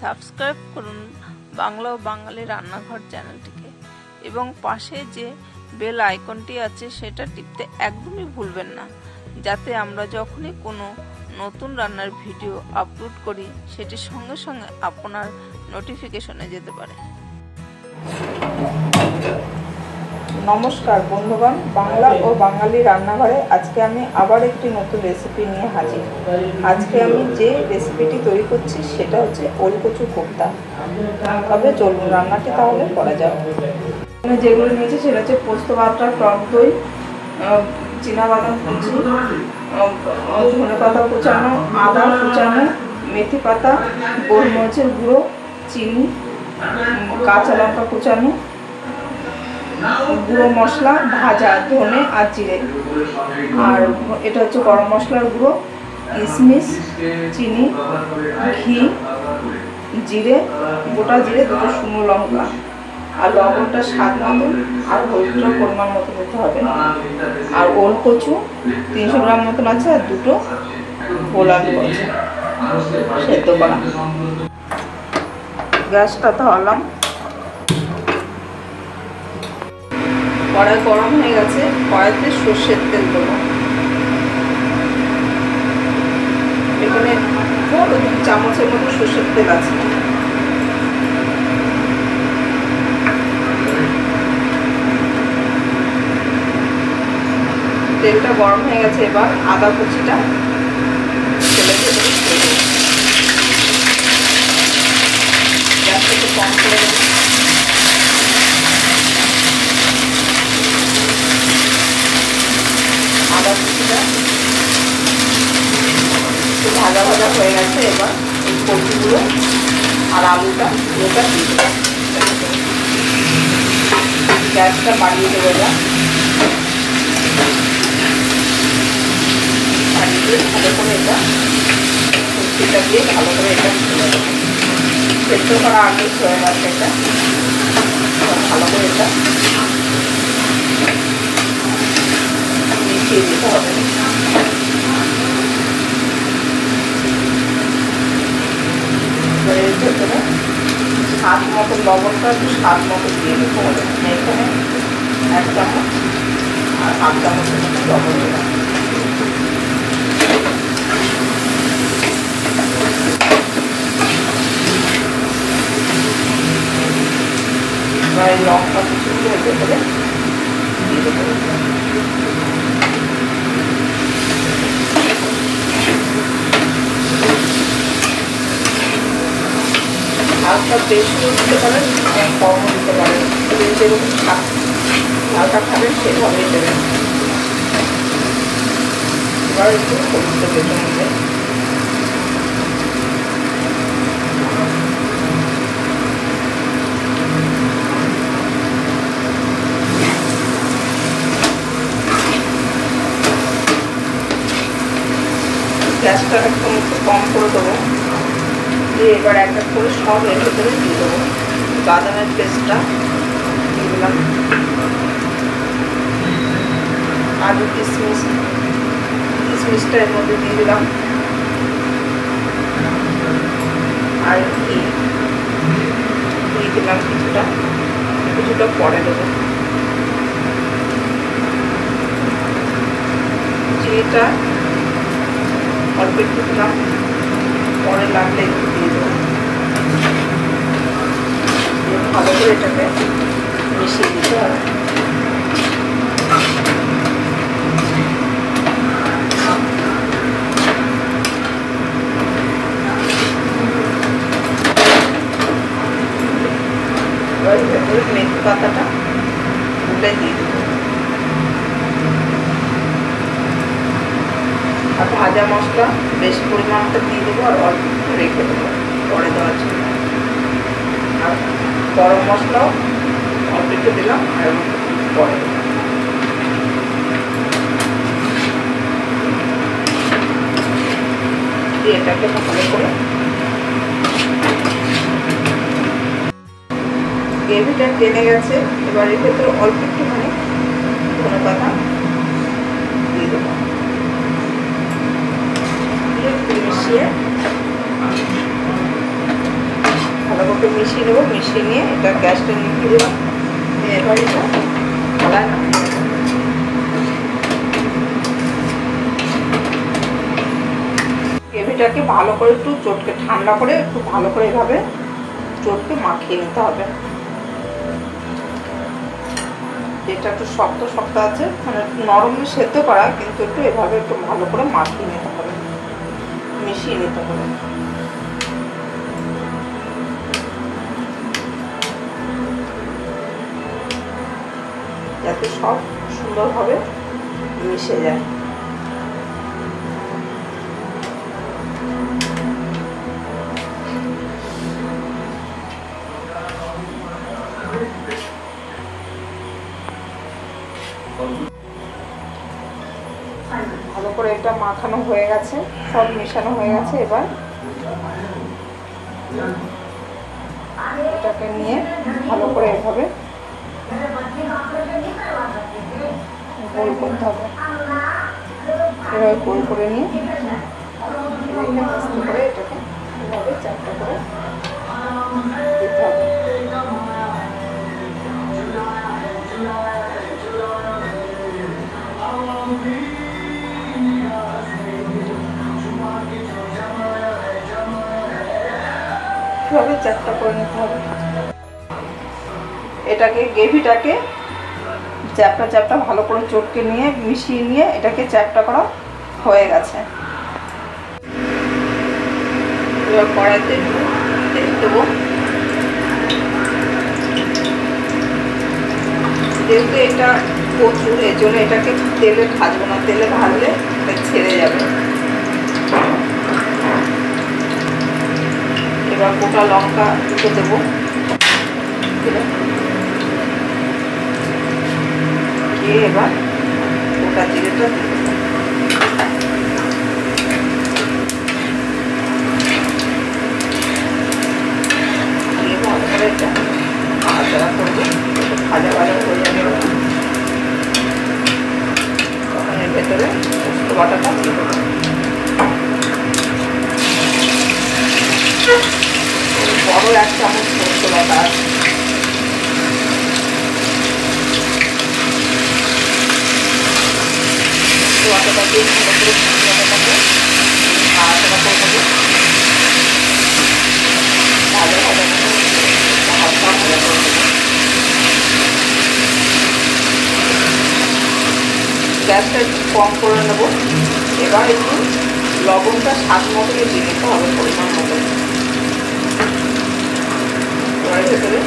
Subscribe করুন বাংলা ও বাঙালি রান্নাঘর চ্যানেলটিকে এবং পাশে যে বেল আইকনটি আছে সেটা টিপতে একদমই ভুলবেন না, যাতে আমরা যখনই কোনো নতুন রান্নার ভিডিও আপলোড করি সেটি সঙ্গে সঙ্গে আপনার নোটিফিকেশনে যেতে পারে। নমস্কার বন্ধুগণ, বাংলা ও বাঙালি রান্নাঘরে আজকে আমি আবার একটি নতুন রেসিপি নিয়ে হাজির। আজকে আমি যে রেসিপিটি তৈরি করছি সেটা হচ্ছে ওলকচু কোপ্তা। তবে চলুন রান্নাটি তাহলে করা যাক। এখানে যেগুলো নিয়েছি সেটা হচ্ছে পোস্ত বাটা, টক দই, চীনাবাদাম কুচি, ধনে পাতা কুচানো, আদা কুচানো, মেথি পাতা, গোলমরিচের গুঁড়ো, চিনি, কাঁচা লঙ্কা কুচানো, গুঁড়ো মশলা, ভাজা ধনে আর জিরে, আর এটা হচ্ছে গরম মশলার গুঁড়ো, কিশমিশ, চিনি, ঘি, জিরে, গোটা জিরে, দুটো শুকনো লঙ্কা, আর লবণটা স্বাদ মতন, আর হলুদটা পরিমাণ মতো দিতে হবে। আর ওলকচু 300 গ্রাম মতন আছে, আর দুটো গোল আলু আছে সেদ্ধ করা। গ্যাসটা ধরালাম, কড়াই গরম হয়ে গেছে, কড়াইতে সর্ষের তেল দেবো। এখানে বড় 2 চামচের মতো সর্ষের তেল আছে। তেলটা গরম হয়ে গেছে, এবার আদা কুচিটা তেলের ভেতরে ছেড়ে দেবো। গ্যাসটা একটু কম করে দেবো। আদা কুচিটা একটু ভাজা ভাজা হয়ে গেছে, এবার এই কচুগুলো আর আলুটা পুরোটা দিয়ে দেবো। গ্যাসটা বাড়িয়ে দেবো। এবার বাড়িয়ে দিয়ে ভালো করে এটা কচুটা দিয়ে ভালো করে এটা সেদ্ধ করা আগে হয়ে গেছে। এটা ভালো করে এটা মিশিয়ে দিতে হবে। এর ভেতরে স্বাদ মতো লবণটা একটু স্বাদ মতো দিয়ে দিতে হবে। এখানে 1 চামচ আর 1/2 চামচের মতো লবণ দিলাম। এবার এই লঙ্কা কুচিগুলো এর ভেতরে দিয়ে দেবো। হালকা বেশিও দিতে পারেন, কমও দিতে পারেন, যেরকম হালকা খাবেন সেভাবেই দেবেন। এবার একটু হলুদটা বেটে নেবে। গ্যাসটা একদম একটু কম করে দেবো, দিয়ে এবার এক এক করে সব এর ভেতরে দিয়ে দেবো। বাদামের পেস্টটা দিয়ে দিলাম, আলু কিশমিশটা এর মধ্যে দিয়ে দিলাম, আর ঘি দিলাম কিছুটা পরে দেবো। চিনিটা অল্প একটু দিলাম, পরে লাগলে একটু দিয়ে দেবো। ভালো করে এটাকে মিশিয়ে দিতে হবে। এবার ভেতরে মেথি পাতাটা তুলে দিয়ে দেবো, আর ভাজা মশলা বেশ পরিমাণটা দিয়ে দেবো, আর অল্প একটু রেখে দেবো পরে দেওয়ার জন্য। আর গরম মশলাও অল্প একটু দিলাম, আর পরে দেবো। দিয়ে এটাকে ভালো করে গ্রেভিটা টেনে গেছে। এবার এর ভেতরে অল্প একটুখানি ধনে পাতা দিয়ে দেবো, দিয়ে মিশিয়ে ভালো করে মিশিয়ে নেবো। মিশিয়ে নিয়ে এটা গ্যাসটা নিভিয়ে দেবো। এবার এটা কড়ায় নামিয়ে দেবো। গ্রেভিটাকে ভালো করে একটু চটকে ঠান্ডা করে একটু ভালো করে এভাবে চটকে মাখিয়ে নিতে হবে। এটা একটু শক্ত শক্ত আছে, মানে নরম সেদ্ধ করা, কিন্তু একটু এভাবে একটু ভালো করে মাখিয়ে নিতে হবে, মিশিয়ে নিতে হবে। যাতে সব সুন্দরভাবে মিশে যায়। ভালো করে এটা মাখানো হয়ে গেছে, সব মেশানো হয়ে গেছে। এবার এটাকে নিয়ে ভালো করে এভাবে গোল করতে হবে। এভাবে গোল করে নিয়ে আস্তে করে এটাকে এভাবে চারটা করে দিতে হবে। এভাবে চারটা করে নিতে হবে। এটাকে গ্রেভিটাকে চ্যাপটা চ্যাপটা ভালো করে চটকে নিয়ে মিশিয়ে নিয়ে এটাকে চ্যাপটা করা হয়ে গেছে। এবার কড়াইতে তেল দেবো। যেহেতু এটা কচুর, এর জন্য এটাকে তেলে ভাজবো না, তেলে ভাজলে এটা ছেড়ে যাবে। এবার গোটা লঙ্কা দুটো দেবো, দিয়ে এবার গোটা জিরেটা দিয়ে দেবো। দিয়ে ভালো করে এটা নাড়াচাড়া করবো, ভাজা ভাজা হয়ে যাবে। তখন এর ভেতরে পোস্ত বাটাটা দিয়ে দেবো। বড় এক চামচ পোস্ত বাটা আছে। বাটাটা দিয়ে ভালো করে বাটাটাকে নাড়াচাড়া করে দেবো। ভাজা ভাজা হালকা ভাজা করে দেবো। গ্যাসটা একটু কম করে নেবো। এবার একটু লবণটা স্বাদ মতো দিয়ে নিতে হবে, পরিমাণ মতো। এবার ভেতরে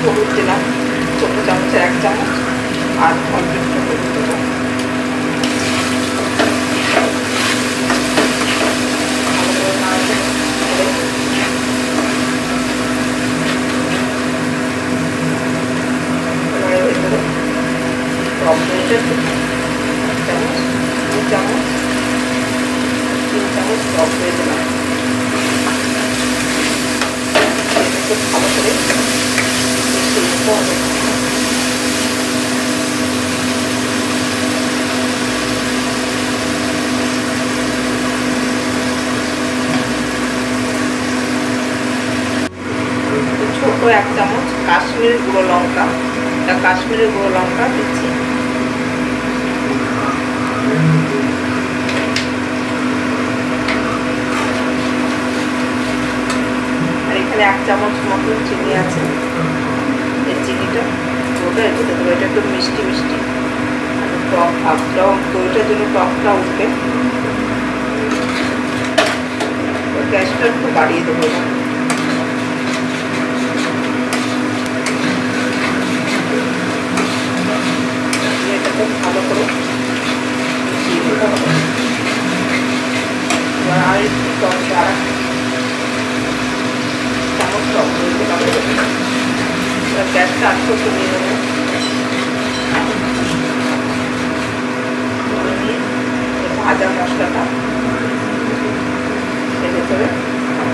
হলুদ দিলাম ছোট চামচের 1 চামচ, আর অল্প একটু হলুদ দেবো। এবারে ভেতরে টক দইটা 1 চামচ, 2 চামচ, 3 চামচ টক দই দিলাম। ভালো করে মিশিয়ে নিতে হবে। ছোট 1 চামচ কাশ্মীরি গুঁড়ো লঙ্কা, এটা কাশ্মীরি গুঁড়ো লঙ্কা দিচ্ছি। আর এখানে 1 চামচ মতো চিনি আছে, এই চিনিটা ওটা একটু দেবো। এটা একটু মিষ্টি মিষ্টি টক ভাবটাও, দইটার জন্য টকটা উঠবে। গ্যাসটা একটু বাড়িয়ে দেবো। এটাকে ভালো করে মিশিয়ে দিতে হবে। এবার আর একটু টক আর চামচ টক দই দিলাম। এবার গ্যাসটা আস্তে আস্তে নিয়ে নেবো। ভাজা মশলাটা এর ভেতরে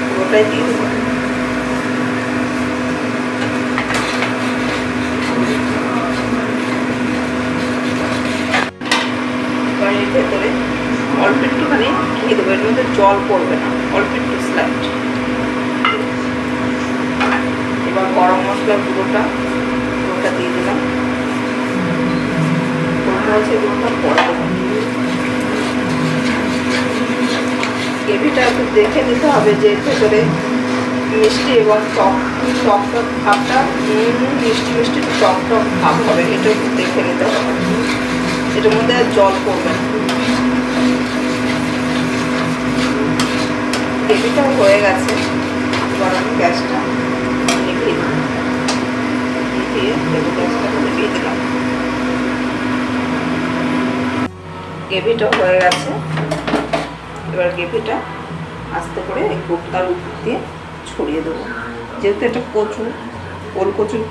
পুরোটাই দিয়ে দেবো। এবার এর ভেতরে অল্প একটুখানি ঘি দেবো, এর মধ্যে জল পড়বে না, অল্প একটু স্লাইড। এবার গরম মশলার গুঁড়োটা দিয়ে দিলাম, গোলমরিচের গুঁড়োটা পরে দেবো। গ্রেভিটা একটু দেখে নিতে হবে যে ভেতরে মিষ্টি এবং টক ভাবটা মিষ্টি টক ভাব হবে, এটা একটু দেখে নিতে হবে। এটার মধ্যে আর জল পড়বে না। গ্রেভিটা হয়ে গেছে, এবার আমি গ্যাসটা নিভিয়ে গ্যাসটা নিভিয়ে দিলাম। গ্রেভিটা হয়ে গেছে, এবার গ্রেভিটা আস্তে করে এই কোপ্তার উপর দিয়ে ছড়িয়ে দেবো। যেহেতু এটা ওল কচুর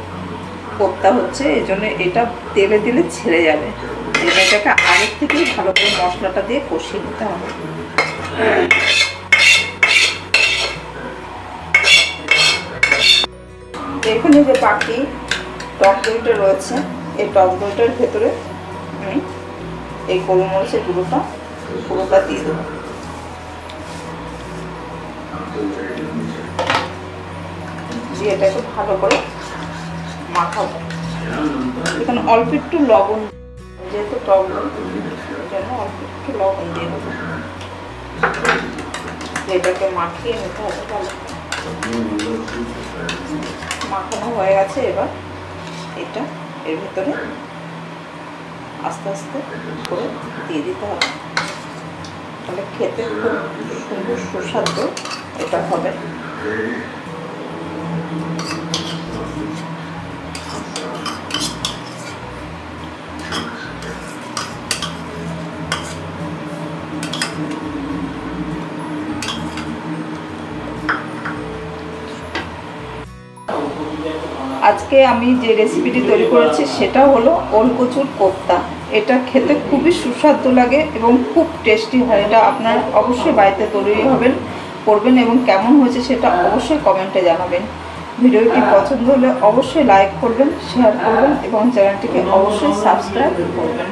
কোপ্তা হচ্ছে, এই জন্য এটা তেলে দিলে ছেড়ে যাবে। এটাকে আগের থেকেই ভালো করে মশলাটা দিয়ে কষিয়ে নিতে হবে। এখানে যে বাকি টক দইটা রয়েছে, এই টক দইটার ভেতরে আমি এই গোলমরিচের পুরোটা দিয়ে দেবো। দিয়ে এটাকে ভালো করে মাখাবো। এখানে অল্প একটু লবণ, যেহেতু টক দই ওই জন্য অল্প একটু লবণ দিয়ে দেবো। এটাকে মাখিয়ে নিতে হবে ভালো। মাখানো হয়ে গেছে, এবার এটা এর ভিতরে আস্তে আস্তে করে দিয়ে দিতে হবে। তাহলে খেতে খুব সুন্দর সুস্বাদু এটা হবে। আজকে আমি যে রেসিপিটি তৈরি করেছি সেটা হলো ওল কচুর কোপ্তা। এটা খেতে খুবই সুস্বাদু লাগে এবং খুব টেস্টি হয়। এটা আপনারা অবশ্যই বাড়িতে তৈরি করবেন এবং কেমন হয়েছে সেটা অবশ্যই কমেন্টে জানাবেন। ভিডিওটি পছন্দ হলে অবশ্যই লাইক করবেন, শেয়ার করবেন এবং চ্যানেলটিকে অবশ্যই সাবস্ক্রাইব করবেন।